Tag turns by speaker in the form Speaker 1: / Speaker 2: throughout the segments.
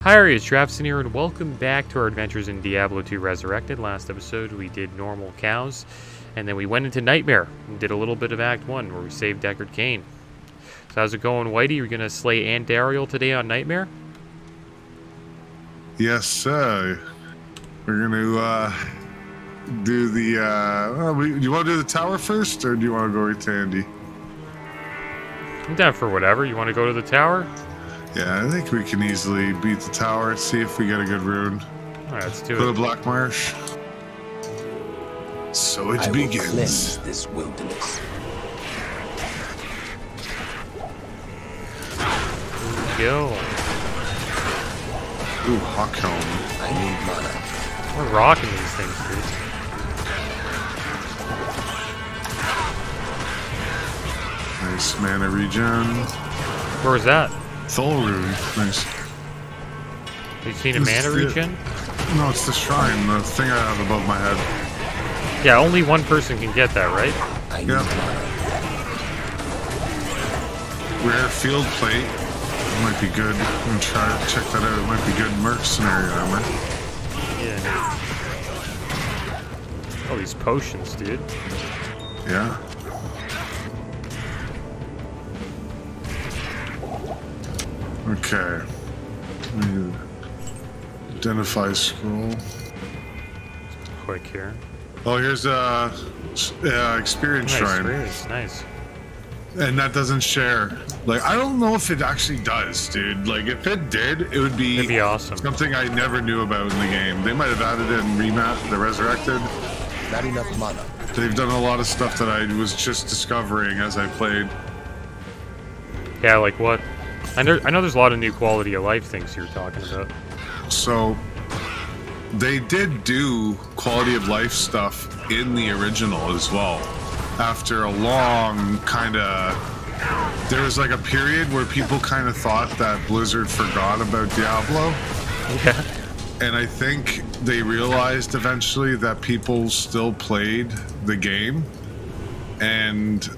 Speaker 1: Hi, it's Drafson here, and welcome back to our adventures in Diablo 2 Resurrected. Last episode, we did normal cows, and then we went into Nightmare and did a little bit of Act 1, where we saved Deckard Cain. So how's it going, Whitey? You're going to slay Andariel today on Nightmare?
Speaker 2: Yes, sir. We're going to do the... do you want to do the tower first, or do you want to go right to Andy?
Speaker 1: I'm down for whatever. You want to go to the tower?
Speaker 2: Yeah, I think we can easily beat the tower. See if we get a good rune.
Speaker 1: Alright, let's do
Speaker 2: Go
Speaker 1: it.
Speaker 2: to Black Marsh. So it begins.
Speaker 3: Will cleanse this wilderness.
Speaker 1: Go.
Speaker 2: Ooh, Hawkhelm.
Speaker 3: I need mana.
Speaker 1: We're rocking these things, dude.
Speaker 2: Nice mana regen.
Speaker 1: Where was that?
Speaker 2: Thol rune. Nice.
Speaker 1: Have you seen a
Speaker 2: This
Speaker 1: mana
Speaker 2: is it.
Speaker 1: regen?
Speaker 2: No, it's the shrine, the thing I have above my head.
Speaker 1: Yeah, only one person can get that, right?
Speaker 3: I need
Speaker 2: Yeah.
Speaker 3: mana.
Speaker 2: Rare field plate. Might be good. I'm gonna try to check that out. It might be good mercenary armor.
Speaker 1: Yeah. Oh, these potions, dude.
Speaker 2: Yeah. Okay. Identify scroll.
Speaker 1: Quick here.
Speaker 2: Oh, here's a experience
Speaker 1: Nice,
Speaker 2: shrine,
Speaker 1: experience, nice.
Speaker 2: and that doesn't share. Like, I don't know if it actually does, dude. Like, if it did, it would be,
Speaker 1: It'd be awesome.
Speaker 2: something I never knew about in the game. They might have added it in Remap, the Resurrected.
Speaker 3: Not enough mana.
Speaker 2: They've done a lot of stuff that I was just discovering as I played.
Speaker 1: Yeah, like what? I know there's a lot of new quality of life things you're talking about.
Speaker 2: So they did do quality of life stuff in the original as well. After a long there was like a period where people kind of thought that Blizzard forgot about Diablo.
Speaker 1: Yeah.
Speaker 2: And I think they realized eventually that people still played the game. And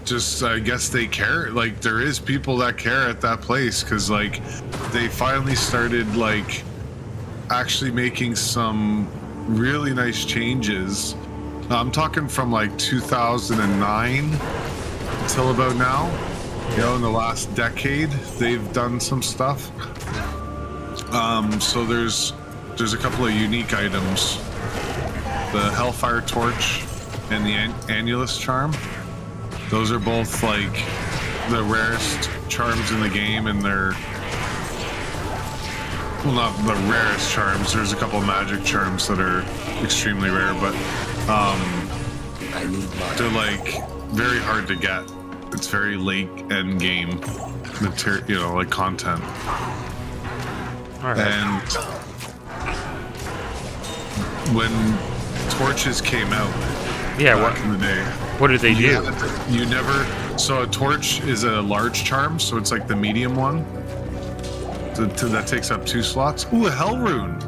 Speaker 2: just, I guess they care. Like, there is people that care at that place, because, like, they finally started, like, actually making some really nice changes. I'm talking from, like, 2009 until about now. You know, in the last decade, they've done some stuff. So there's a couple of unique items. The Hellfire Torch and the Annulus Charm. Those are both like the rarest charms in the game, and they're, well, not the rarest charms. There's a couple of magic charms that are extremely rare, but
Speaker 3: I need mana.
Speaker 2: they're like very hard to get. It's very late end game material, you know, like content.
Speaker 1: All right.
Speaker 2: And when torches came out
Speaker 1: Yeah.
Speaker 2: back in the day,
Speaker 1: What did they do?
Speaker 2: you never. So a torch is a large charm, so it's like the medium one. That takes up 2 slots. Ooh, a hell rune.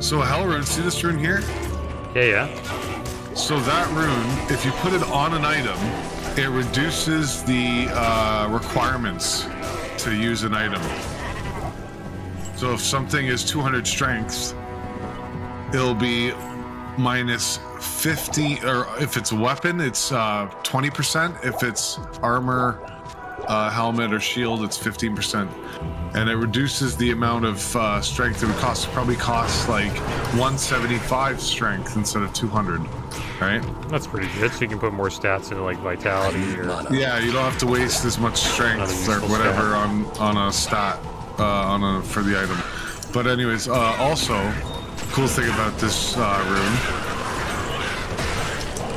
Speaker 2: So a hell rune. See this rune here?
Speaker 1: Yeah.
Speaker 2: So that rune, if you put it on an item, it reduces the requirements to use an item. So if something is 200 strength, it'll be minus 50, or if it's a weapon, it's 20%. If it's armor, helmet, or shield, it's 15%. And it reduces the amount of strength it would cost. It probably costs like 175 strength instead of 200, right?
Speaker 1: That's pretty good. So you can put more stats into like vitality or.
Speaker 3: Mana.
Speaker 2: Yeah, you don't have to waste as much strength
Speaker 1: Another
Speaker 2: or
Speaker 1: useful
Speaker 2: whatever on a stat for the item. But anyways, also, cool thing about this rune,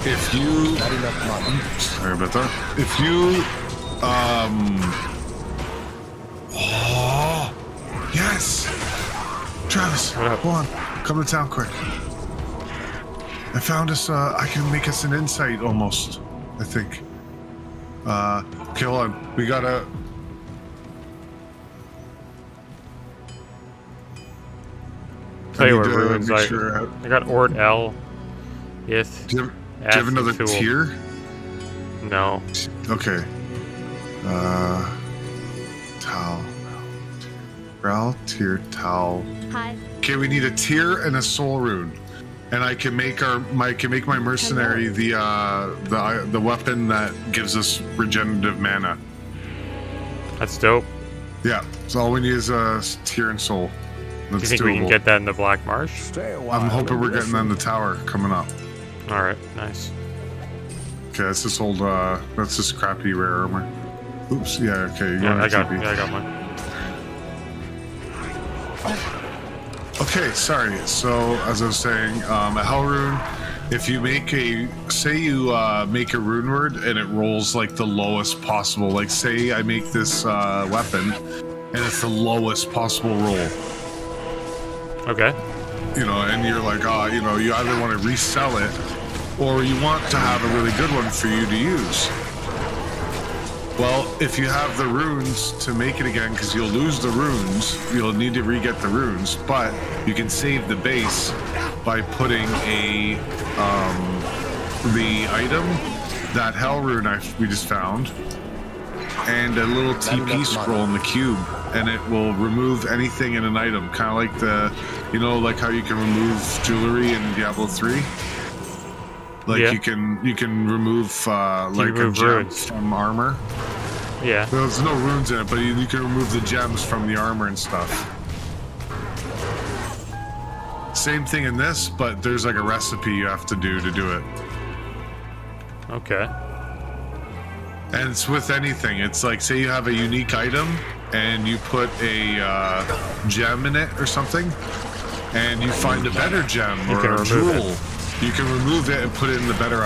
Speaker 2: if you,
Speaker 3: Not enough mana.
Speaker 2: sorry about that, if you oh yes, Travis,
Speaker 1: What up?
Speaker 2: hold on, come to town quick. I found us, I can make us an insight almost, I think. Okay, hold on, we gotta,
Speaker 1: Tell you
Speaker 2: I
Speaker 1: what
Speaker 2: need to
Speaker 1: ruins
Speaker 2: make
Speaker 1: I.
Speaker 2: sure-
Speaker 1: I got Ort L. Ith.
Speaker 2: Do you have another
Speaker 1: Azthuthul.
Speaker 2: tier?
Speaker 1: No.
Speaker 2: Okay. Towel. Ral, Tear, Towel.
Speaker 4: Hi.
Speaker 2: Okay, we need a Tear and a Soul Rune. And I can make my mercenary the weapon that gives us regenerative mana.
Speaker 1: That's dope.
Speaker 2: Yeah, so all we need is a Tear and Soul.
Speaker 1: Do you
Speaker 2: That's
Speaker 1: think we can
Speaker 2: doable.
Speaker 1: get that in the Black Marsh?
Speaker 3: Stay a while.
Speaker 2: I'm hoping we're getting on the tower coming up.
Speaker 1: All right, nice.
Speaker 2: Okay, that's this old that's this crappy rare armor. Oops, yeah, okay. You
Speaker 1: Yeah,
Speaker 2: want
Speaker 1: I
Speaker 2: a
Speaker 1: got
Speaker 2: TP.
Speaker 1: mine.
Speaker 2: Okay, sorry. So as I was saying, a Hell Rune, if you make make a rune word and it rolls like the lowest possible, like say I make this weapon and it's the lowest possible roll,
Speaker 1: Okay.
Speaker 2: you know, and you're like, you know, you either want to resell it or you want to have a really good one for you to use. Well, if you have the runes to make it again, because you'll lose the runes, you'll need to re-get the runes, but you can save the base by putting the item, that Hell Rune we just found, and a little TP scroll in the cube, and it will remove anything in an item, kind of like like how you can remove jewelry in Diablo 3. Like
Speaker 1: Yeah.
Speaker 2: you can remove like
Speaker 1: remove
Speaker 2: a gem
Speaker 1: runes.
Speaker 2: from armor.
Speaker 1: Yeah.
Speaker 2: There's no runes in it, but you can remove the gems from the armor and stuff. Same thing in this, but there's like a recipe you have to do it.
Speaker 1: Okay.
Speaker 2: And it's with anything. It's like, say you have a unique item and you put a gem in it or something, and you find a better gem or
Speaker 1: can
Speaker 2: a
Speaker 1: remove
Speaker 2: jewel. You can remove it and put it in the better,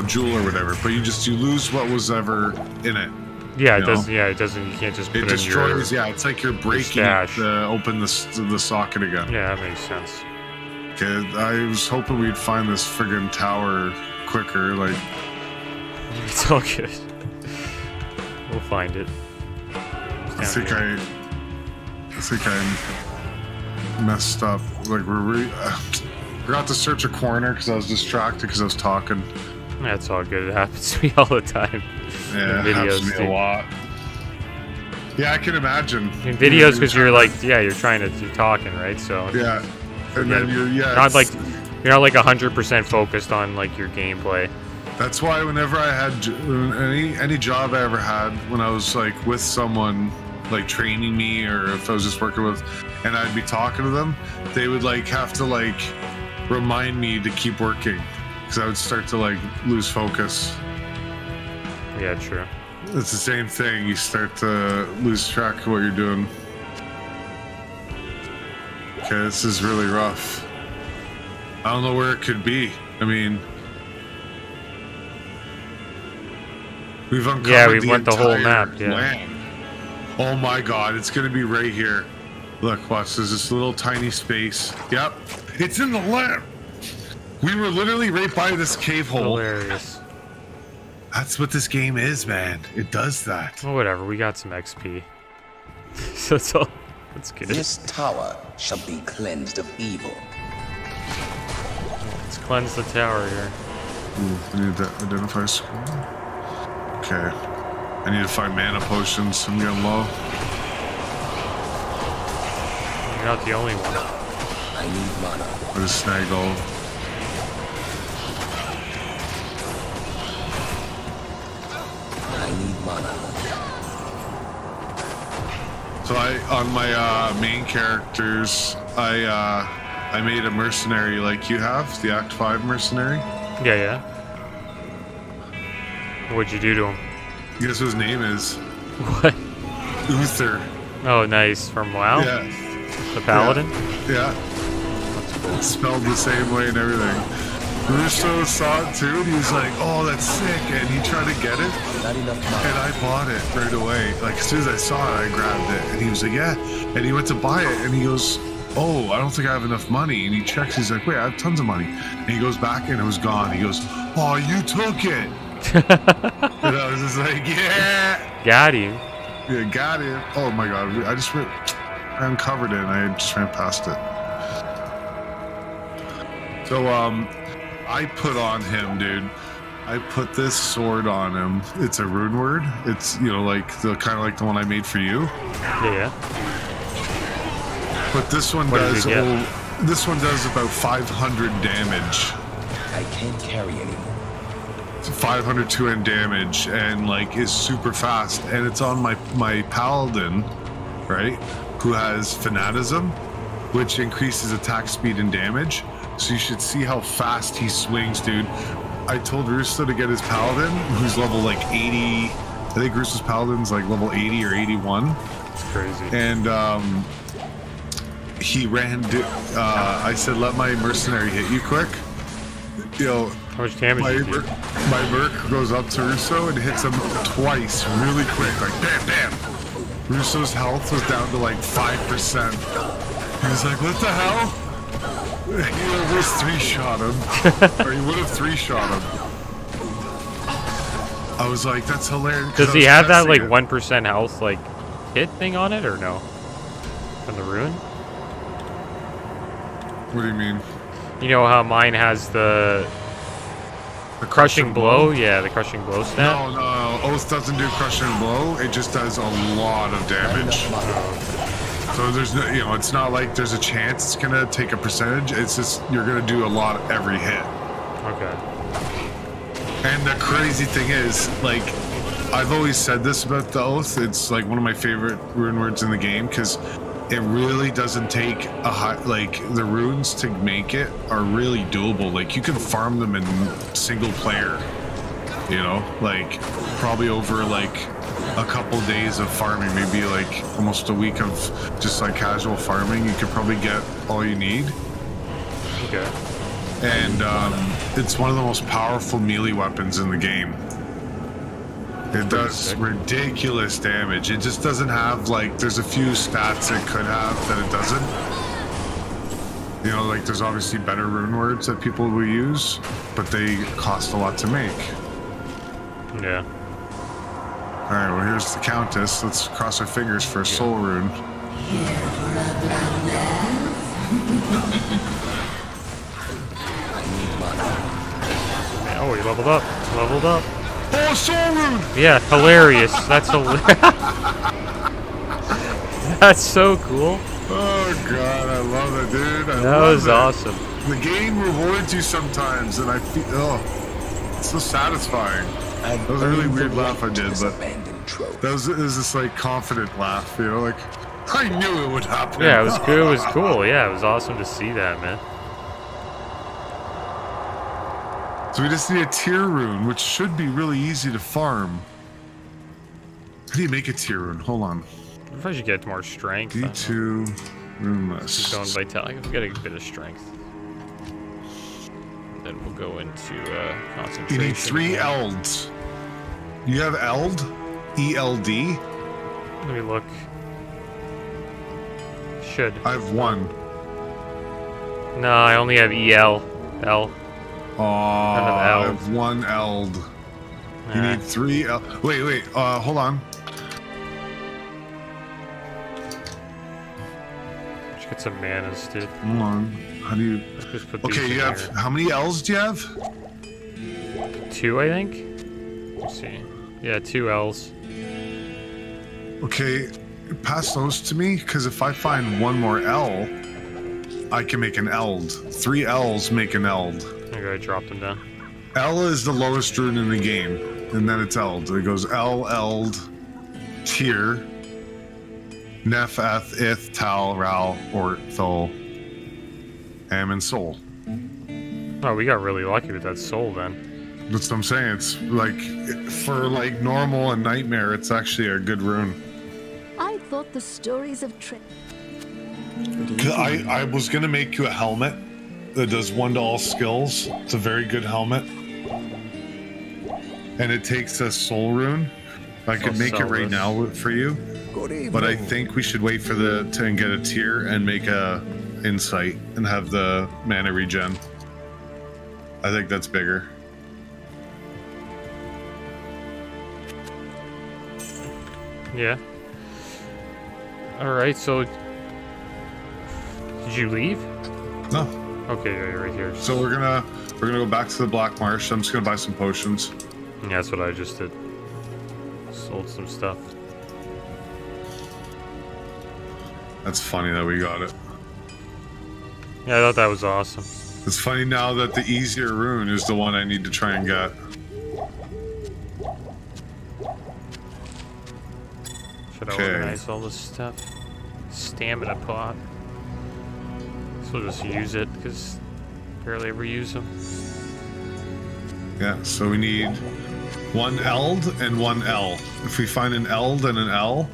Speaker 2: jewel or whatever. But you lose what was ever in it.
Speaker 1: Yeah, it
Speaker 2: You know?
Speaker 1: doesn't. Yeah, it doesn't. You can't just put
Speaker 2: It
Speaker 1: in
Speaker 2: destroys.
Speaker 1: your.
Speaker 2: Yeah, it's like you're breaking
Speaker 1: stash.
Speaker 2: to open the socket again.
Speaker 1: Yeah, that makes sense.
Speaker 2: Okay, I was hoping we'd find this friggin' tower quicker. Like,
Speaker 1: It's all good. We'll find it.
Speaker 2: I think I messed up. Like, forgot to search a corner because I was distracted because I was talking.
Speaker 1: That's all good. It happens to me all the time.
Speaker 2: Yeah,
Speaker 1: In
Speaker 2: it happens
Speaker 1: videos,
Speaker 2: to me
Speaker 1: too.
Speaker 2: a lot. Yeah, I can imagine.
Speaker 1: In videos, because you're you're talking, right? So
Speaker 2: Yeah, and then you're
Speaker 1: you're not 100% focused on like your gameplay.
Speaker 2: That's why whenever I had any job I ever had, when I was like with someone like training me, or if I was just working with, and I'd be talking to them, they would like have to like remind me to keep working because I would start to like lose focus.
Speaker 1: Yeah, true.
Speaker 2: It's the same thing. You start to lose track of what you're doing. Okay, this is really rough. I don't know where it could be. I mean, we've uncovered
Speaker 1: Yeah, we went the whole
Speaker 2: entire
Speaker 1: map, yeah.
Speaker 2: land. Oh my god, it's gonna be right here. Look, watch, there's this little tiny space. Yep, it's in the land. We were literally right by this cave hole.
Speaker 1: Hilarious.
Speaker 2: That's what this game is, man. It does that.
Speaker 1: Well, whatever. We got some XP. So it's all. That's good.
Speaker 3: This tower shall be cleansed of evil.
Speaker 1: Let's cleanse the tower here.
Speaker 2: Ooh, I need to identify scroll. Okay. I need to find mana potions. I'm getting low.
Speaker 1: You're not the only one.
Speaker 3: I need mana.
Speaker 2: I just snagged all.
Speaker 3: I need mana.
Speaker 2: So on my main characters, I made a mercenary like you have, the Act 5 mercenary.
Speaker 1: Yeah, yeah. What'd you do to him?
Speaker 2: Guess what his name is?
Speaker 1: What?
Speaker 2: Uther.
Speaker 1: Oh, nice. From WoW?
Speaker 2: Yeah.
Speaker 1: The Paladin?
Speaker 2: Yeah. It's spelled the same way and everything. Russo saw it too, and he was like, "Oh, that's sick!" And he tried to get it,
Speaker 3: Not enough mana.
Speaker 2: and I bought it right away. Like as soon as I saw it, I grabbed it, and he was like, "Yeah." And he went to buy it, and he goes, "Oh, I don't think I have enough money." And he checks. He's like, "Wait, I have tons of money." And he goes back, and it was gone. He goes, "Oh, you took it." And I was just like, "Yeah,
Speaker 1: Got him.
Speaker 2: yeah, got it." Oh my god, I uncovered it, and I just ran past it. So I put on him, dude. I put this sword on him. It's a rune word. It's, you know, like the kind of like the one I made for you.
Speaker 1: Yeah.
Speaker 2: But this one
Speaker 1: What
Speaker 2: does
Speaker 1: did you get?
Speaker 2: this one does about 500 damage.
Speaker 3: I can't carry anymore.
Speaker 2: 500 2-end damage and like is super fast, and it's on my paladin, right, who has fanatism, which increases attack speed and damage. So you should see how fast he swings, dude. I told Russo to get his paladin, who's level like 80. I think Russo's paladin's like level 80 or 81.
Speaker 1: It's crazy.
Speaker 2: And he ran. I said, let my mercenary hit you quick. You know,
Speaker 1: How much damage
Speaker 2: my,
Speaker 1: did you do?
Speaker 2: my merc goes up to Russo and hits him twice, really quick, like bam, bam. Russo's health was down to like 5%. He was like, what the hell? He almost 3-shot him. Or he would have 3-shot him. I was like, that's hilarious. 'cause
Speaker 1: Does
Speaker 2: I
Speaker 1: he
Speaker 2: was
Speaker 1: have that
Speaker 2: testing
Speaker 1: like
Speaker 2: it.
Speaker 1: 1% health like hit thing on it or no? From the rune?
Speaker 2: What do you mean?
Speaker 1: You know how mine has the
Speaker 2: The
Speaker 1: crushing blow? Yeah, the crushing blow stat.
Speaker 2: No, Oath doesn't do crushing blow. It just does a lot of damage. So there's no, you know, it's not like there's a chance it's gonna take a percentage. It's just you're gonna do a lot every hit.
Speaker 1: Okay.
Speaker 2: And the crazy thing is, like, I've always said this about the Oath. It's like one of my favorite rune words in the game because it really doesn't take a high, like the runes to make it are really doable. Like you can farm them in single player, you know, like probably over like a couple days of farming, maybe like almost a week of just like casual farming. You could probably get all you need.
Speaker 1: Okay.
Speaker 2: And it's one of the most powerful melee weapons in the game. It does
Speaker 1: sick.
Speaker 2: ridiculous damage. It just doesn't have like, there's a few stats it could have that it doesn't. You know, like there's obviously better rune words that people will use, but they cost a lot to make.
Speaker 1: Yeah.
Speaker 2: All right, well here's the Countess. Let's cross our fingers for a soul rune.
Speaker 1: Oh, he leveled up. Leveled up.
Speaker 2: Oh, soul rune!
Speaker 1: Yeah, hilarious. That's hilarious. That's so cool.
Speaker 2: Oh god, I love it, dude. I
Speaker 1: That
Speaker 2: love
Speaker 1: was
Speaker 2: it.
Speaker 1: awesome.
Speaker 2: The game rewards you sometimes, and I feel, oh, it's so satisfying. That was a really weird laugh I did, but that was this like confident laugh, you know, like I knew it would happen.
Speaker 1: Yeah, it was good. It was cool. Yeah, it was awesome to see that, man.
Speaker 2: So we just need a tier rune, which should be really easy to farm. How do you make a tier rune? Hold on.
Speaker 1: If I should get more strength. I don't know.
Speaker 2: D2 rune
Speaker 1: Keep going
Speaker 2: list.
Speaker 1: vitality. I've got a bit of strength. Then we'll go into
Speaker 2: You
Speaker 1: concentration.
Speaker 2: need 3 elds. You have eld? E-L-D?
Speaker 1: Let me look. Should.
Speaker 2: I have 1.
Speaker 1: No, I only have EL. L.
Speaker 2: Oh, I
Speaker 1: eld.
Speaker 2: have 1 eld. You
Speaker 1: Nah.
Speaker 2: need 3 eld. Wait, hold on.
Speaker 1: Just get some manas, dude.
Speaker 2: Hold on. How do you...
Speaker 1: Let's just put these
Speaker 2: Okay, you
Speaker 1: in
Speaker 2: have...
Speaker 1: here.
Speaker 2: How many L's do you have?
Speaker 1: 2, I think. Let's see. Yeah, 2 L's.
Speaker 2: Okay, pass those to me, because if I find 1 more L, I can make an eld. 3 L's make an eld.
Speaker 1: Okay, I dropped them down.
Speaker 2: L is the lowest rune in the game, and then it's eld. It goes L, eld, tier, Nef, Eth, Ith, Tal, Ral, Ort, Thol, Am, and Soul.
Speaker 1: Oh, we got really lucky with that soul then.
Speaker 2: That's what I'm saying. It's like, for like normal and nightmare, it's actually a good rune.
Speaker 4: I thought the stories of
Speaker 2: I was gonna make you a helmet that does 1 to all skills. It's a very good helmet, and it takes a soul rune. I could
Speaker 1: I'll
Speaker 2: make it
Speaker 1: sell
Speaker 2: right
Speaker 1: this.
Speaker 2: now for you, but I think we should wait for to get a tier and make a insight and have the mana regen. I think that's bigger.
Speaker 1: Yeah. Alright, so... Did you leave?
Speaker 2: No,
Speaker 1: Okay, yeah, right here.
Speaker 2: So we're gonna go back to the Black Marsh. I'm just gonna buy some potions.
Speaker 1: Yeah, that's what I just did. Sold some stuff.
Speaker 2: That's funny that we got it.
Speaker 1: Yeah, I thought that was awesome.
Speaker 2: It's funny now that the easier rune is the one I need to try and get.
Speaker 1: Should I organize all this stuff? Stamina pot. So we'll just use it because barely ever use them.
Speaker 2: Yeah, so we need one Eld and one L. If we find an Eld and an L.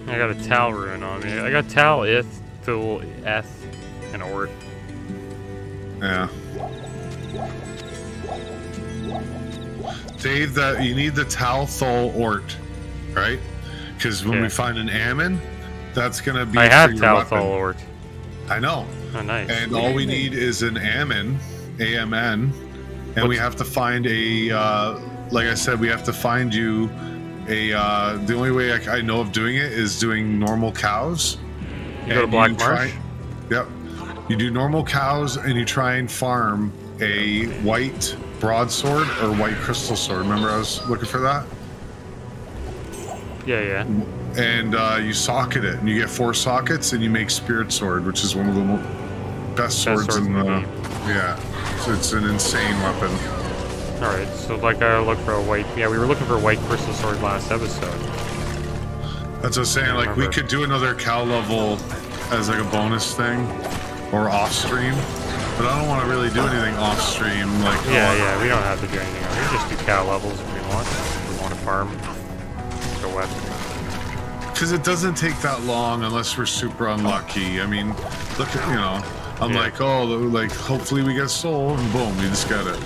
Speaker 1: I got a Tal rune on me. I got Tal, Ith, Thul, Eth, and Ort.
Speaker 2: Yeah. Dave, that you need the Tal, Thul, Ort, right? Because when we find an Ammon, that's gonna be.
Speaker 1: I have
Speaker 2: your
Speaker 1: Tal,
Speaker 2: weapon.
Speaker 1: Thul, Ort.
Speaker 2: I know.
Speaker 1: Oh, nice.
Speaker 2: And all we need is an Ammon, AMN, and we have to find a. Like I said, we have to find you a. The only way I know of doing it is doing normal cows.
Speaker 1: You go to Black Marsh?
Speaker 2: Yep. You do normal cows and you try and farm a white broadsword or white crystal sword. Remember I was looking for that?
Speaker 1: Yeah, yeah.
Speaker 2: And you socket it and you get 4 sockets and you make Spirit Sword, which is one of the best swords in the game. Yeah. So it's an insane weapon.
Speaker 1: Alright, so like I look for a white... Yeah, we were looking for a white crystal sword last episode.
Speaker 2: That's what I was saying. Like, we could do another cow level as like a bonus thing or off stream, but I don't want to really do anything off stream. Like,
Speaker 1: yeah, we don't have to do anything. We can just do cow levels if we want. If we want to farm the weapon.
Speaker 2: Because it doesn't take that long unless we're super unlucky. I mean, look at, you know, I'm like, oh, like, hopefully we get soul, and boom, we just get it.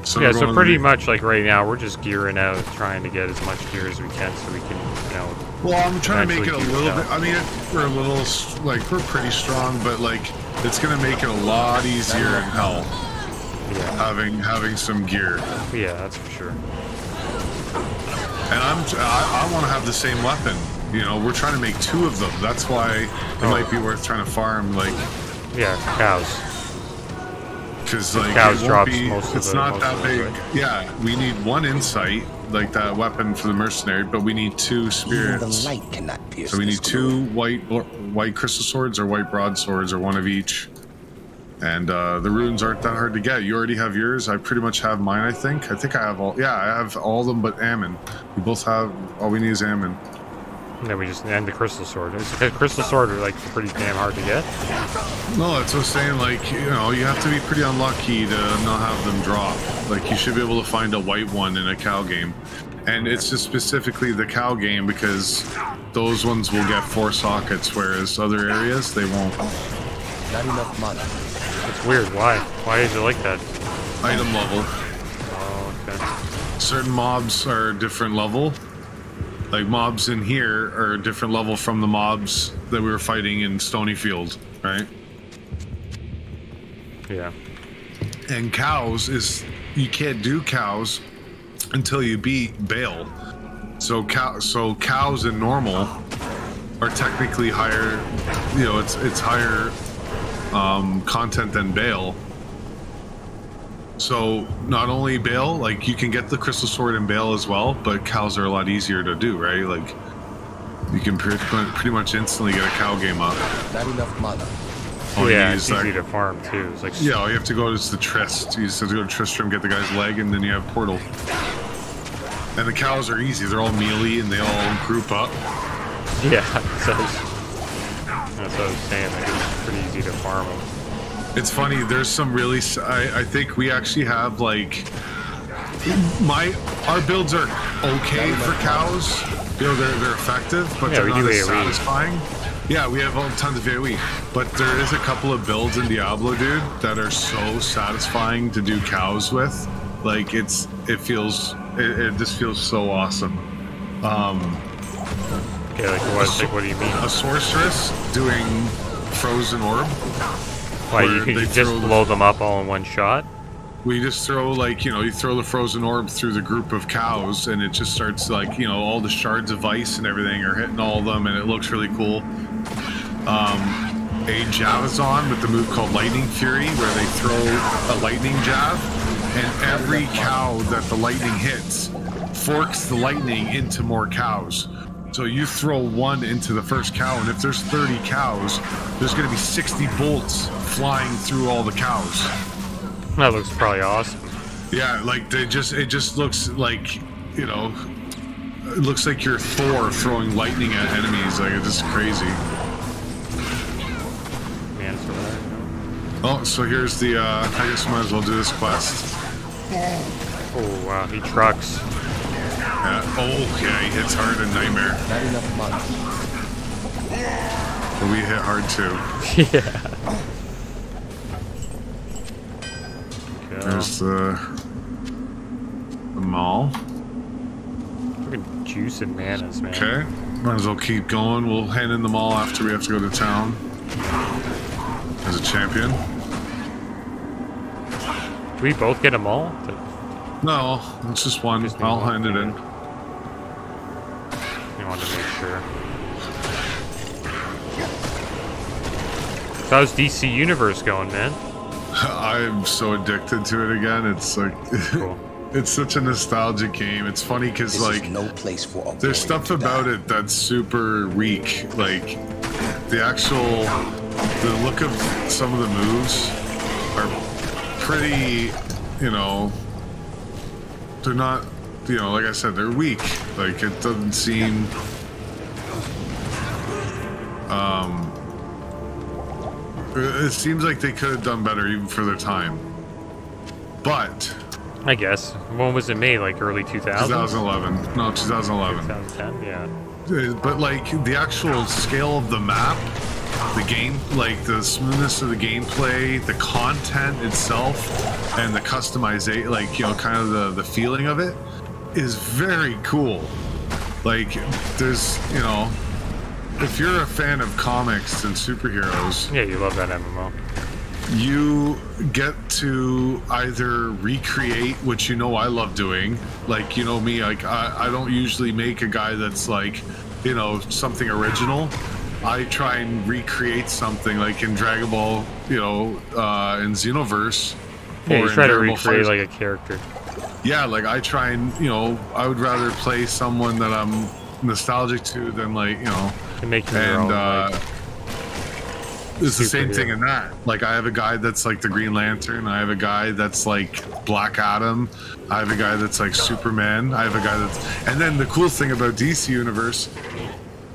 Speaker 2: So
Speaker 1: yeah, so pretty much like right now, we're just gearing out, trying to get as much gear as we can so we can, you know.
Speaker 2: Well, I'm trying to make it a little bit. I mean, we're a little, like, we're pretty strong, but like, it's gonna make it a lot easier in hell. Yeah. Having some gear.
Speaker 1: Yeah, that's for sure.
Speaker 2: And I want to have the same weapon. You know, we're trying to make 2 of them. That's why it might be worth trying to farm, like.
Speaker 1: Yeah, cows.
Speaker 2: Because like
Speaker 1: cows drops most of
Speaker 2: it's not that big. Yeah, we need 1 insight, like that weapon for the mercenary, but we need 2 spirits.
Speaker 3: The light cannot pierce.
Speaker 2: So we need 2 white crystal swords or white broadswords or 1 of each. And the runes aren't that hard to get. You already have yours. I pretty much have mine. I think I have all. Yeah, I have all of them but Ammon. We both have. All we need is Ammon.
Speaker 1: And then we just end the crystal sword. The crystal sword are like pretty damn hard to get.
Speaker 2: No, that's what I'm saying. Like, you know, you have to be pretty unlucky to not have them drop. Like, you should be able to find a white one in a cow game. And it's just specifically the cow game because those ones will get 4 sockets, whereas other areas, they won't.
Speaker 3: Not enough mana.
Speaker 1: It's weird. Why? Why is it like that?
Speaker 2: Item level.
Speaker 1: Oh, okay.
Speaker 2: Certain mobs are a different level. Like, mobs in here are a different level from the mobs that we were fighting in Stonyfield, right?
Speaker 1: Yeah.
Speaker 2: And cows is... You can't do cows until you beat Bale. So cows in normal are technically higher... You know, it's higher content than Bale. So not only Bale, like you can get the crystal sword in Bale as well, but cows are a lot easier to do, right? Like you can pretty much instantly get a cow game up.
Speaker 3: Not enough mana.
Speaker 1: Yeah, it's easy to farm too. It's like
Speaker 2: yeah, all you have to go is the Trist. You just have to go to Tristram, get the guy's leg, and then you have Portal. And the cows are easy. They're all melee and they all group up.
Speaker 1: Yeah, that's what I was saying. Like it's pretty easy to farm them.
Speaker 2: It's funny, there's some really... I think we actually have, like... Our builds are okay for cows. You know, they're effective, but they're not as satisfying. Yeah, we have tons of AoE. But there is a couple of builds in Diablo, dude, that are so satisfying to do cows with. Like, it just feels so awesome.
Speaker 1: Okay, like what do you mean?
Speaker 2: A sorceress doing Frozen Orb.
Speaker 1: Why, you can just blow them up all in one shot?
Speaker 2: We just throw, like, you throw the frozen orb through the group of cows, and it just starts, like, all the shards of ice and everything are hitting all of them, and it looks really cool. A Javazon with the move called Lightning Fury, where they throw a lightning jab, and every cow that the lightning hits forks the lightning into more cows. So you throw one into the first cow, and if there's 30 cows, there's going to be 60 bolts flying through all the cows.
Speaker 1: That looks probably awesome.
Speaker 2: Yeah, like it just looks like, it looks like you're Thor throwing lightning at enemies. Like, it's just crazy.
Speaker 1: Man, it's over there.
Speaker 2: Oh, so here's the, I guess we might as well do this quest.
Speaker 1: Oh, wow, he trucks.
Speaker 2: Yeah. Oh, yeah, he hits hard in Nightmare.
Speaker 3: Not enough mana.
Speaker 2: But we hit hard too.
Speaker 1: Yeah.
Speaker 2: There's the mall.
Speaker 1: Fucking juice and manas, man.
Speaker 2: Okay. Might as well keep going. We'll hand in the mall after we have to go to town. As a champion.
Speaker 1: Do we both get them all?
Speaker 2: No, it's just one.
Speaker 1: Just need
Speaker 2: I'll
Speaker 1: one,
Speaker 2: hand it in.
Speaker 1: You wanted to make sure. So how's DC Universe going, man?
Speaker 2: I'm so addicted to it again. It's like,
Speaker 1: Cool.
Speaker 2: it's such a nostalgic game. It's funny because,
Speaker 3: This
Speaker 2: like,
Speaker 3: is no place for a
Speaker 2: there's
Speaker 3: warrior
Speaker 2: stuff
Speaker 3: to
Speaker 2: about
Speaker 3: die.
Speaker 2: it that's super weak. Like, the look of some of the moves are pretty, they're not, like I said, they're weak. Like, it doesn't seem, it seems like they could have done better even for their time. But
Speaker 1: I guess. When was it made? Like early 2000s?
Speaker 2: 2011. No, 2011.
Speaker 1: 2010, yeah.
Speaker 2: But like the actual scale of the map, the game, like the smoothness of the gameplay, the content itself, and the customization, like, kind of the feeling of it is very cool. Like, there's, if you're a fan of comics and superheroes,
Speaker 1: Yeah, you love that MMO.
Speaker 2: you get to either recreate, which I love doing. Like, me, like I don't usually make a guy that's like, something original. I try and recreate something like in Dragon Ball, in Xenoverse.
Speaker 1: Yeah, you
Speaker 2: in
Speaker 1: try to
Speaker 2: Dragon Ball
Speaker 1: recreate
Speaker 2: FighterZ.
Speaker 1: like a character.
Speaker 2: Yeah, like I try and, I would rather play someone that I'm nostalgic to than, like,
Speaker 1: To make your own, like,
Speaker 2: it's the same thing
Speaker 1: superhero.
Speaker 2: in that. Like, I have a guy that's like the Green Lantern. I have a guy that's like Black Adam. I have a guy that's like Superman. I have a guy that's... And then the cool thing about DC Universe,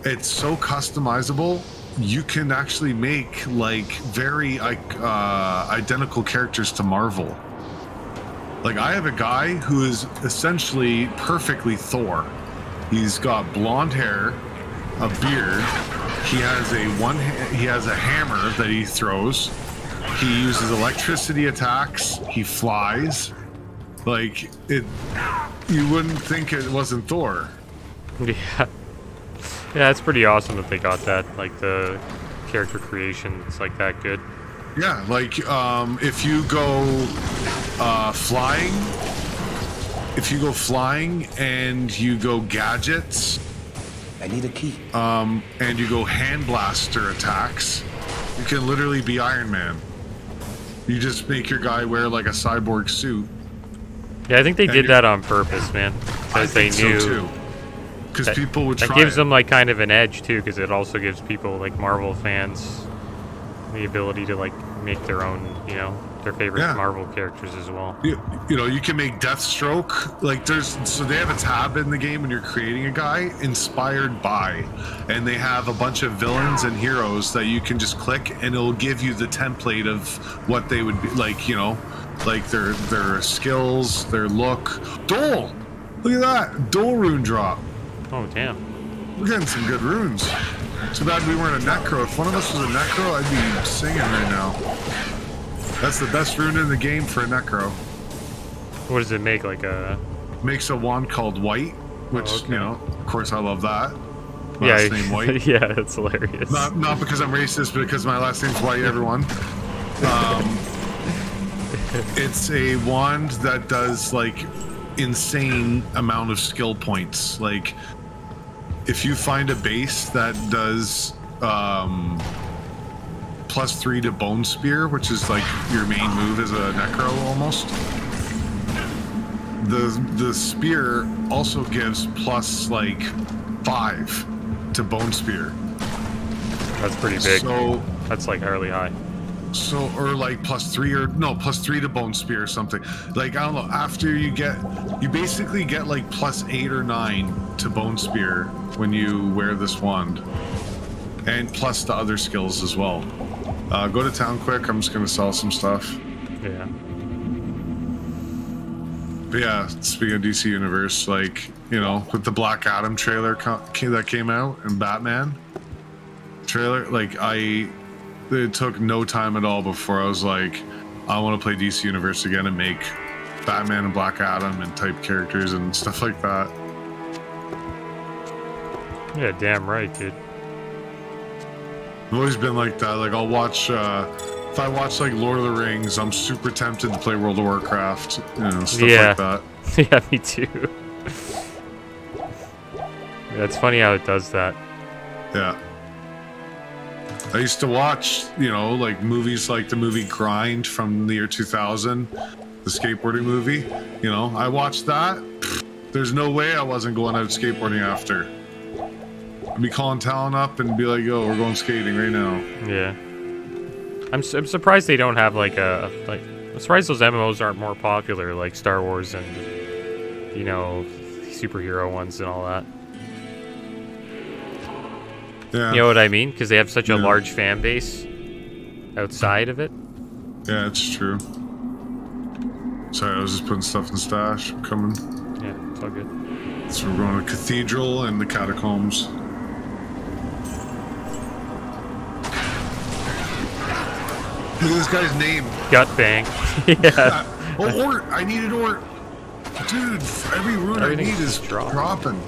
Speaker 2: it's so customizable. You can actually make like very identical characters to Marvel. Like, I have a guy who is essentially perfectly Thor. He's got blonde hair, a beard. He has a hammer that he throws. He uses electricity attacks. He flies. Like, you wouldn't think it wasn't Thor.
Speaker 1: Yeah. Yeah, it's pretty awesome that they got that. Like, the character creation, it's like that good.
Speaker 2: Yeah, like, if you go flying and you go gadgets,
Speaker 3: I need a key.
Speaker 2: and you go hand blaster attacks, you can literally be Iron Man. You just make your guy wear like a cyborg suit.
Speaker 1: Yeah, I think they
Speaker 2: And
Speaker 1: did
Speaker 2: you-
Speaker 1: that on purpose, man.
Speaker 2: I
Speaker 1: Because they
Speaker 2: think
Speaker 1: knew
Speaker 2: so too. Because
Speaker 1: that-
Speaker 2: people would
Speaker 1: that
Speaker 2: try
Speaker 1: gives
Speaker 2: it.
Speaker 1: them like kind of an edge too, because it also gives people like Marvel fans the ability to like make their own, their favorite
Speaker 2: Yeah.
Speaker 1: Marvel characters as well.
Speaker 2: You can make Deathstroke. Like, so they have a tab in the game when you're creating a guy inspired by, and they have a bunch of villains and heroes that you can just click, and it'll give you the template of what they would be like. Like their skills, their look. Dole, look at that Dole rune drop.
Speaker 1: Oh damn!
Speaker 2: We're getting some good runes. Too bad we weren't a Necro. If one of us was a Necro, I'd be singing right now. That's the best rune in the game for a Necro.
Speaker 1: What does it make? Like a
Speaker 2: Makes a wand called White, which,
Speaker 1: okay.
Speaker 2: of course I love that.
Speaker 1: yeah,
Speaker 2: Last name White.
Speaker 1: yeah, that's hilarious.
Speaker 2: Not because I'm racist, but because my last name's White, everyone. It's a wand that does like insane amount of skill points. Like if you find a base that does +3 to Bone Spear, which is like your main move as a Necro almost. The spear also gives plus like 5 to Bone Spear.
Speaker 1: That's pretty big.
Speaker 2: So
Speaker 1: That's like fairly high.
Speaker 2: So, or like +3 or no, +3 to Bone Spear or something. Like, I don't know, after you basically get like +8 or 9 to Bone Spear when you wear this wand. And plus the other skills as well. Go to town quick, I'm just gonna sell some stuff.
Speaker 1: Yeah.
Speaker 2: But yeah, speaking of DC Universe, like, you know, with the Black Adam trailer that came out and Batman trailer, like, it took no time at all before I was like, I want to play DC Universe again and make Batman and Black Adam and type characters and stuff like that.
Speaker 1: Yeah, damn right, dude.
Speaker 2: I've always been like that. Like, I'll watch, if I watch like Lord of the Rings, I'm super tempted to play World of Warcraft, you know, stuff like that.
Speaker 1: Yeah, me too. Yeah, it's funny how it does that.
Speaker 2: Yeah. I used to watch, you know, like movies like the movie Grind from the year 2000, the skateboarding movie. You know, I watched that. There's no way I wasn't going out skateboarding after. I'd be calling Talon up and be like, yo, we're going skating right now.
Speaker 1: Yeah. I'm surprised they don't have like I'm surprised those MMOs aren't more popular, like Star Wars and, you know, superhero ones and all that.
Speaker 2: Yeah.
Speaker 1: You know what I mean? Because they have such a large fan base outside of it.
Speaker 2: Yeah, it's true. Sorry, I was just putting stuff in stash. I'm coming.
Speaker 1: Yeah, it's all good.
Speaker 2: So we're going to Cathedral and the Catacombs. Look at this guy's name.
Speaker 1: Gut bang. Yeah.
Speaker 2: Oh, Ort! I needed Ort! Dude, every rune I need is dropping.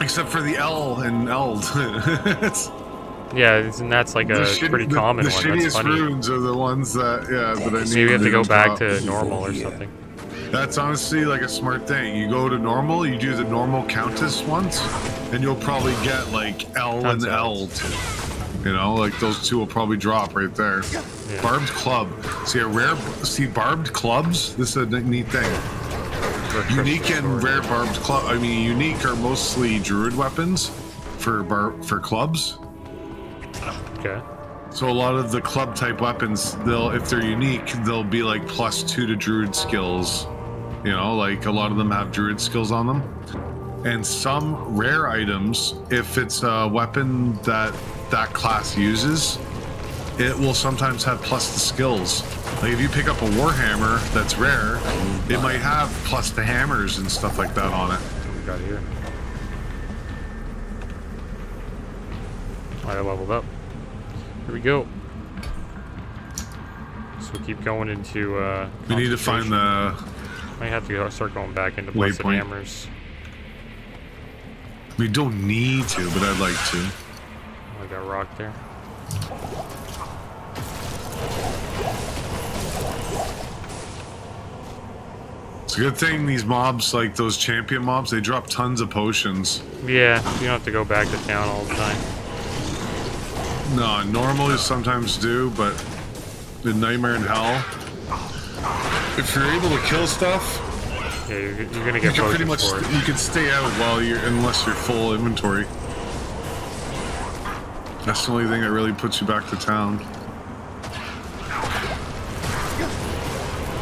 Speaker 2: Except for the L and Eld.
Speaker 1: Yeah, and that's like a pretty common
Speaker 2: the
Speaker 1: one.
Speaker 2: The
Speaker 1: That's
Speaker 2: shittiest
Speaker 1: funny.
Speaker 2: runes are the ones that, that I need.
Speaker 1: So you have to go back
Speaker 2: drop.
Speaker 1: to normal or something.
Speaker 2: That's honestly like a smart thing. You go to normal, you do the normal Countess once, and you'll probably get like L and Eld. You know, like those two will probably drop right there.
Speaker 1: Yeah.
Speaker 2: Barbed club. See barbed clubs? This is a neat thing. Unique and rare barbed club. I mean, unique are mostly druid weapons for clubs.
Speaker 1: Okay.
Speaker 2: So a lot of the club type weapons, if they're unique, they'll be like +2 to druid skills. You know, like a lot of them have druid skills on them. And some rare items, if it's a weapon that class uses, it will sometimes have plus the skills. Like if you pick up a Warhammer that's rare, it might have plus the hammers and stuff like that on it.
Speaker 1: What we got here? I leveled up. Here we go. So we'll keep going into
Speaker 2: We need to find the
Speaker 1: might have to start going back into Blessed
Speaker 2: Waypoint.
Speaker 1: Hammers.
Speaker 2: We don't need to, but I'd like to.
Speaker 1: Oh, I got rocked there.
Speaker 2: It's a good thing these mobs, like those champion mobs, they drop tons of potions.
Speaker 1: Yeah, you don't have to go back to town all the time.
Speaker 2: No, normally sometimes do, but in Nightmare in Hell, if you're able to kill stuff,
Speaker 1: Yeah, you're gonna
Speaker 2: you
Speaker 1: get
Speaker 2: can pretty
Speaker 1: potions
Speaker 2: much
Speaker 1: for it.
Speaker 2: you can stay out while unless you're full inventory. That's the only thing that really puts you back to town.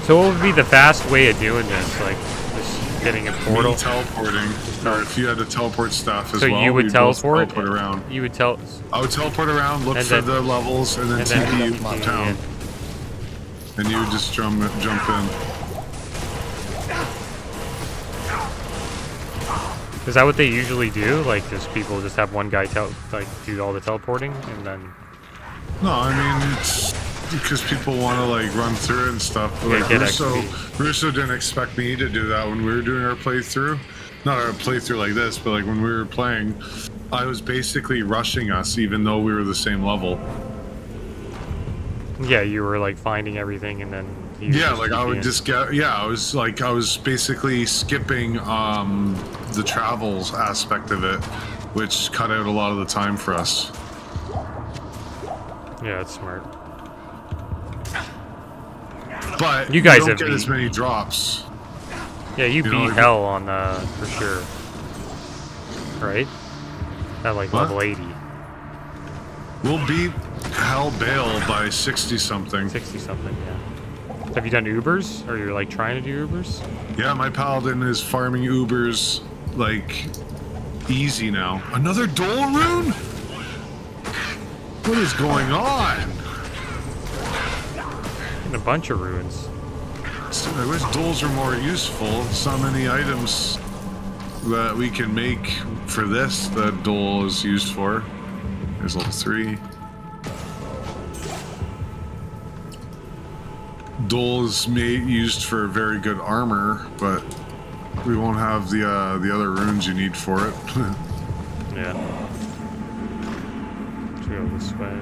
Speaker 1: So what would be the fast way of doing this? Like, just getting a portal?
Speaker 2: Me teleporting, or if you had to teleport stuff as
Speaker 1: So
Speaker 2: well.
Speaker 1: you would
Speaker 2: we'd both
Speaker 1: teleport?
Speaker 2: teleport around.
Speaker 1: You would tell...
Speaker 2: I would teleport around, look
Speaker 1: And
Speaker 2: for
Speaker 1: then-
Speaker 2: the levels, and then
Speaker 1: and then
Speaker 2: TP
Speaker 1: TP
Speaker 2: town.
Speaker 1: in.
Speaker 2: And you would just jump in.
Speaker 1: Is that what they usually do? Like, just people just have one guy do all the teleporting, and then...
Speaker 2: No, I mean, it's because people want to like run through it and stuff. But,
Speaker 1: Yeah,
Speaker 2: like
Speaker 1: get
Speaker 2: Russo didn't expect me to do that when we were doing our playthrough. Not our playthrough like this, but like when we were playing, I was basically rushing us even though we were the same level.
Speaker 1: Yeah, you were, like, finding everything, and then
Speaker 2: Yeah, like I would just get. Yeah, I was basically skipping the travels aspect of it, which cut out a lot of the time for us.
Speaker 1: Yeah, that's smart.
Speaker 2: But
Speaker 1: you guys
Speaker 2: don't
Speaker 1: have
Speaker 2: get as many drops.
Speaker 1: Yeah, you beat
Speaker 2: know,
Speaker 1: hell on for sure. Right? At like
Speaker 2: What?
Speaker 1: level 80.
Speaker 2: We'll beat Hell Bale by 60 something.
Speaker 1: 60 something, yeah. Have you done Ubers? Or you're like trying to do Ubers?
Speaker 2: Yeah, my paladin is farming Ubers like easy now. Another Dole rune? What is going on?
Speaker 1: And a bunch of ruins.
Speaker 2: I wish Doles are more useful. So many items that we can make for this that Dole is used for. There's level 3. Dole is used for very good armor, but we won't have the other runes you need for it.
Speaker 1: Yeah. Let's go this way.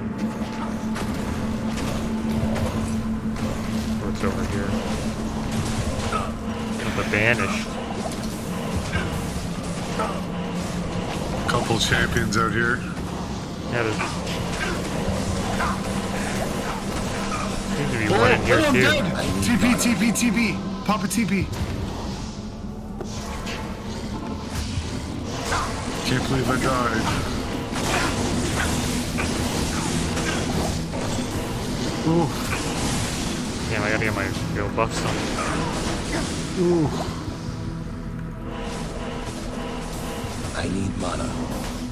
Speaker 1: What's over here? The Banished.
Speaker 2: Couple champions out here.
Speaker 1: Yeah, there's... Seems to be one in here
Speaker 2: I'm
Speaker 1: too.
Speaker 2: dead! TP! Papa TP! Can't believe I died. Ooh.
Speaker 1: Damn, I gotta get my real buffs on.
Speaker 2: Ooh.
Speaker 3: I need mana.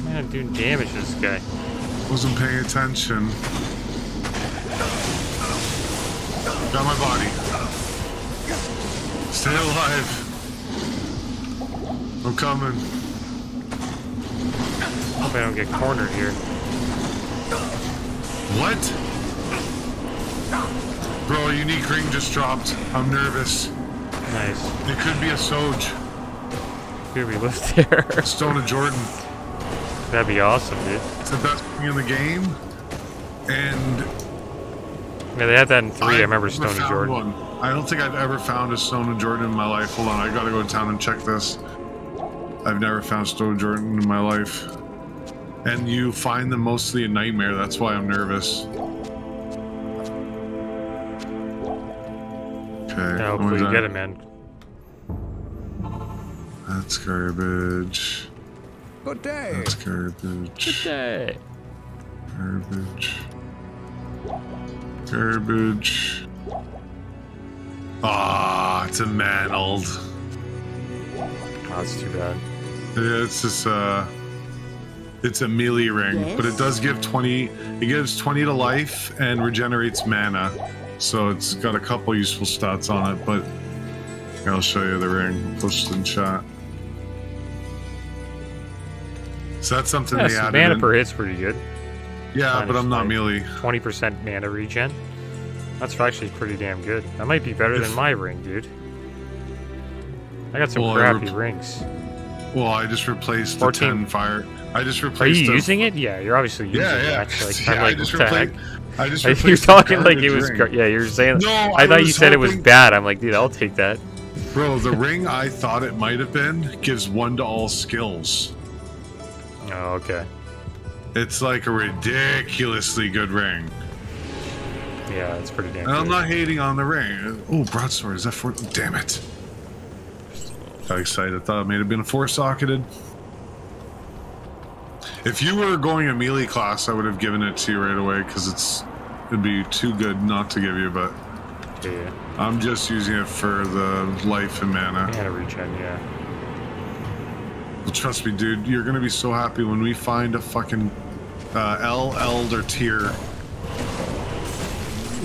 Speaker 1: Man, I'm doing damage to this guy.
Speaker 2: Wasn't paying attention. Got my body. Stay alive. I'm coming.
Speaker 1: Hope I don't get cornered here.
Speaker 2: What? Bro, a unique ring just dropped. I'm nervous.
Speaker 1: Nice.
Speaker 2: It could be a Soj.
Speaker 1: Here we live there.
Speaker 2: Stone of Jordan.
Speaker 1: That'd be awesome, dude.
Speaker 2: It's the best thing in the game. And
Speaker 1: Yeah, they had that in 3. I remember
Speaker 2: I've
Speaker 1: Stone
Speaker 2: never
Speaker 1: of
Speaker 2: found
Speaker 1: Jordan.
Speaker 2: one. I don't think I've ever found a Stone of Jordan in my life. Hold on, I gotta go to town and check this. I've never found Stone of Jordan in my life. And you find them mostly in Nightmare, that's why I'm nervous. Okay.
Speaker 1: Yeah,
Speaker 2: what
Speaker 1: hopefully
Speaker 2: was
Speaker 1: you
Speaker 2: that?
Speaker 1: get it, man.
Speaker 2: That's garbage.
Speaker 3: Good day.
Speaker 2: That's garbage.
Speaker 1: Hey.
Speaker 2: Garbage. Garbage. Ah, it's a mantled.
Speaker 1: Oh, that's too bad.
Speaker 2: Yeah, it's just it's a melee ring, but it does give 20. It gives 20 to life and regenerates mana, so it's got a couple useful stats on it. But I'll show you the ring. Post it in chat. So that's something
Speaker 1: Yeah,
Speaker 2: they
Speaker 1: so
Speaker 2: added
Speaker 1: mana
Speaker 2: in.
Speaker 1: per hit's pretty good.
Speaker 2: Yeah, but I'm not
Speaker 1: Minus,
Speaker 2: melee.
Speaker 1: 20% mana regen. That's actually pretty damn good. That might be better than my ring, dude. I got some
Speaker 2: Well,
Speaker 1: crappy rings.
Speaker 2: Well, I just replaced
Speaker 1: 14.
Speaker 2: the 10 fire. I just replaced.
Speaker 1: Are you
Speaker 2: the-
Speaker 1: using it? Yeah, you're obviously using
Speaker 2: Yeah,
Speaker 1: it.
Speaker 2: yeah.
Speaker 1: Actually,
Speaker 2: Yeah,
Speaker 1: I'm
Speaker 2: I
Speaker 1: like,
Speaker 2: just
Speaker 1: what the heck?
Speaker 2: replaced. I just
Speaker 1: You're
Speaker 2: replaced the
Speaker 1: talking like it
Speaker 2: garbage
Speaker 1: was.
Speaker 2: ring.
Speaker 1: Yeah, you're saying.
Speaker 2: No,
Speaker 1: I thought you
Speaker 2: was
Speaker 1: said it was
Speaker 2: hoping-
Speaker 1: bad. I'm like, dude, I'll take that.
Speaker 2: Bro, the ring I thought it might have been gives 1 to all skills.
Speaker 1: Oh, okay.
Speaker 2: It's like a ridiculously good ring.
Speaker 1: Yeah, it's pretty damn
Speaker 2: And I'm
Speaker 1: good.
Speaker 2: not hating on the ring. Oh, broadsword. Is that for? Damn it. Got excited. I thought it may have been 4-socketed. If you were going a melee class, I would have given it to you right away because it'd be too good not to give you, but
Speaker 1: Yeah,
Speaker 2: I'm just using it for the life and mana.
Speaker 1: mana regen. Yeah.
Speaker 2: Well, trust me, dude, you're gonna be so happy when we find a fucking Eld or tier.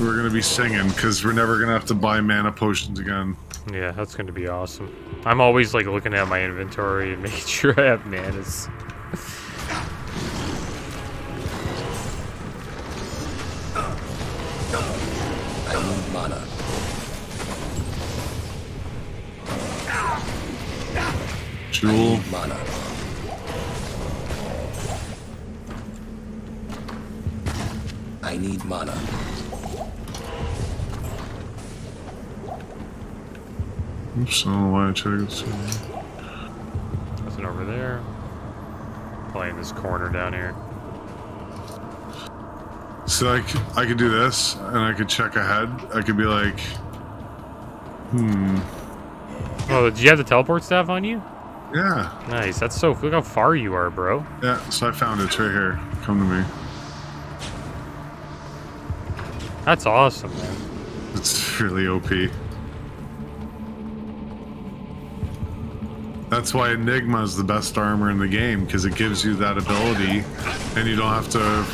Speaker 2: We're gonna be singing because we're never gonna have to buy mana potions again.
Speaker 1: Yeah, that's going to be awesome. I'm always like looking at my inventory and making sure I have manas.
Speaker 3: I need mana.
Speaker 2: Jewel.
Speaker 3: Mana. I need mana.
Speaker 2: Oops, I don't know why I tried to go.
Speaker 1: Nothing over there. Probably in this corner down here.
Speaker 2: So I could do this, and I could check ahead. I could be like,
Speaker 1: Oh, do you have the teleport staff on you?
Speaker 2: yeah.
Speaker 1: Nice. That's so. Look how far you are, bro.
Speaker 2: Yeah, so I found it. It's right here. Come to me.
Speaker 1: That's awesome, man.
Speaker 2: It's really OP. That's why Enigma is the best armor in the game, because it gives you that ability, and you don't have to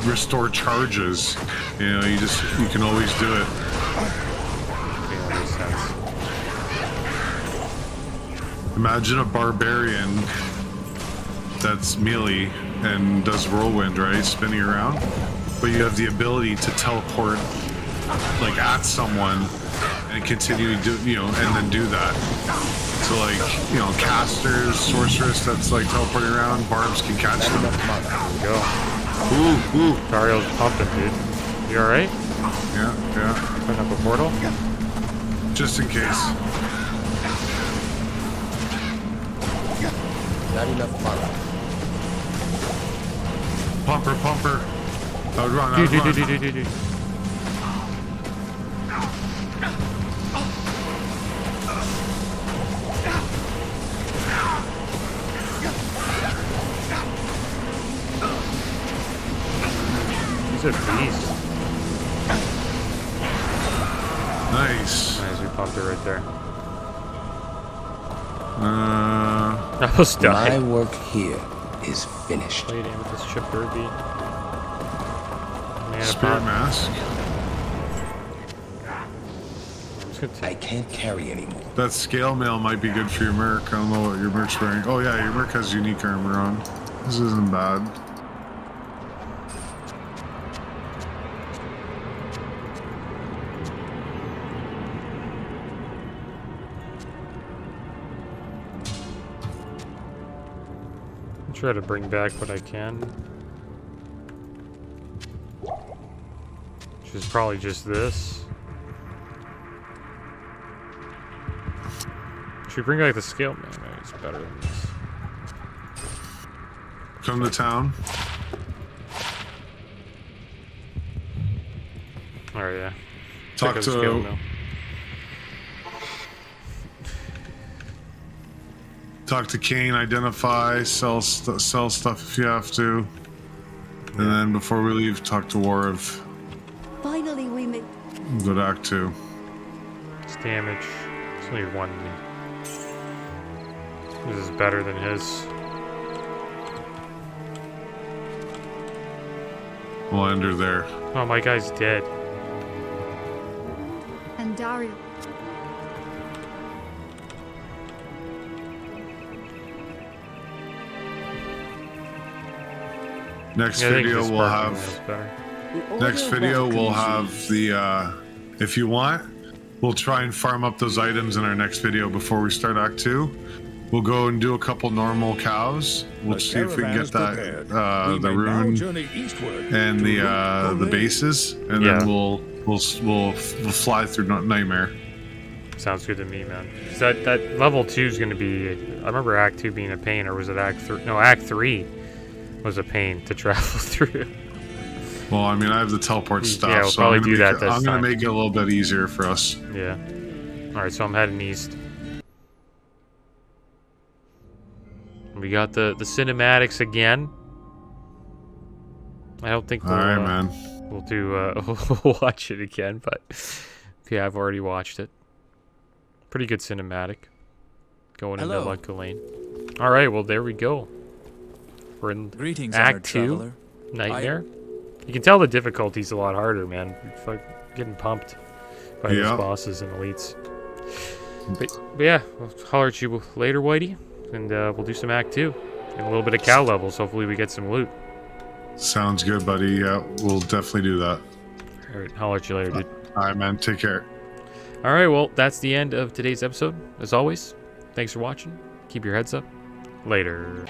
Speaker 2: restore charges. You know, you can always do it.
Speaker 1: Yeah, that makes sense.
Speaker 2: Imagine a barbarian that's melee and does whirlwind, right? Spinning around. But you have the ability to teleport like at someone and continue to do, you know, and then do that. So like, you know, casters, sorceress that's like teleporting around, barbs can catch them.
Speaker 1: There we go.
Speaker 2: Ooh.
Speaker 1: Dario's pumping, dude. You alright?
Speaker 2: Yeah.
Speaker 1: Putting up a portal?
Speaker 2: Just in case.
Speaker 3: Not enough mana.
Speaker 2: Pumper. I would run.
Speaker 1: Dude. He's a beast.
Speaker 2: Nice.
Speaker 1: Nice, we pumped it right there.
Speaker 2: Uh,
Speaker 1: I almost
Speaker 3: My
Speaker 1: died.
Speaker 3: work here is finished.
Speaker 1: Plate amethyst chip derby. Mana
Speaker 2: Spirit
Speaker 1: pot.
Speaker 2: mask.
Speaker 1: I'm just gonna
Speaker 3: I can't carry anymore.
Speaker 2: That scale mail might be good for your merc. I don't know what your merc's wearing. Oh yeah, your merc has unique armor on. This isn't bad.
Speaker 1: try to bring back what I can. Which is probably just this. Should we bring back the scale? Man, it's better than this.
Speaker 2: Come to town.
Speaker 1: Oh yeah.
Speaker 2: Talk
Speaker 1: Check out the scale
Speaker 2: to
Speaker 1: mill.
Speaker 2: Kane. Identify. Sell stuff if you have to. And then before we leave, talk to Warv.
Speaker 4: Finally, we meet.
Speaker 2: Go to Act 2.
Speaker 1: It's damage. It's only one. This is better than his.
Speaker 2: We'll end her there.
Speaker 1: Oh, my guy's dead.
Speaker 4: And Dario.
Speaker 2: Next
Speaker 1: Yeah, I think
Speaker 2: video
Speaker 1: the
Speaker 2: we'll
Speaker 1: sparkling
Speaker 2: have.
Speaker 1: is better.
Speaker 2: Next video we'll have the. If you want, we'll try and farm up those items in our next video before we start Act 2. We'll go and do a couple normal cows. We'll see if we can get that the rune and the bases, and
Speaker 1: Yeah.
Speaker 2: then we'll fly through Nightmare.
Speaker 1: Sounds good to me, man. 'Cause that level 2 is going to be. I remember Act 2 being a pain, or was it Act 3? No, Act 3 was a pain to travel through.
Speaker 2: Well, I mean, I have the teleport stuff,
Speaker 1: Yeah, we'll
Speaker 2: so
Speaker 1: probably do that this
Speaker 2: I'm gonna
Speaker 1: time.
Speaker 2: make it a little bit easier for us.
Speaker 1: Yeah. Alright, so I'm heading east. We got the cinematics again. I don't think we'll,
Speaker 2: All right, man.
Speaker 1: we'll do we'll watch it again, but yeah, I've already watched it. Pretty good cinematic. Going into Lunka Lane. Alright, well there we go. We're in
Speaker 5: Greetings,
Speaker 1: Act
Speaker 5: honored
Speaker 1: 2,
Speaker 5: traveler.
Speaker 1: Nightmare. You can tell the difficulty's a lot harder, man. You're getting pumped by these
Speaker 2: Yeah.
Speaker 1: bosses and elites. But yeah, I'll holler at you later, Whitey, and we'll do some Act 2 and a little bit of cow levels. Hopefully we get some loot.
Speaker 2: Sounds good, buddy. Yeah, we'll definitely do that.
Speaker 1: All right, holler at you later, dude.
Speaker 2: All right, man. Take care.
Speaker 1: All right, well, that's the end of today's episode. As always, thanks for watching. Keep your heads up. Later.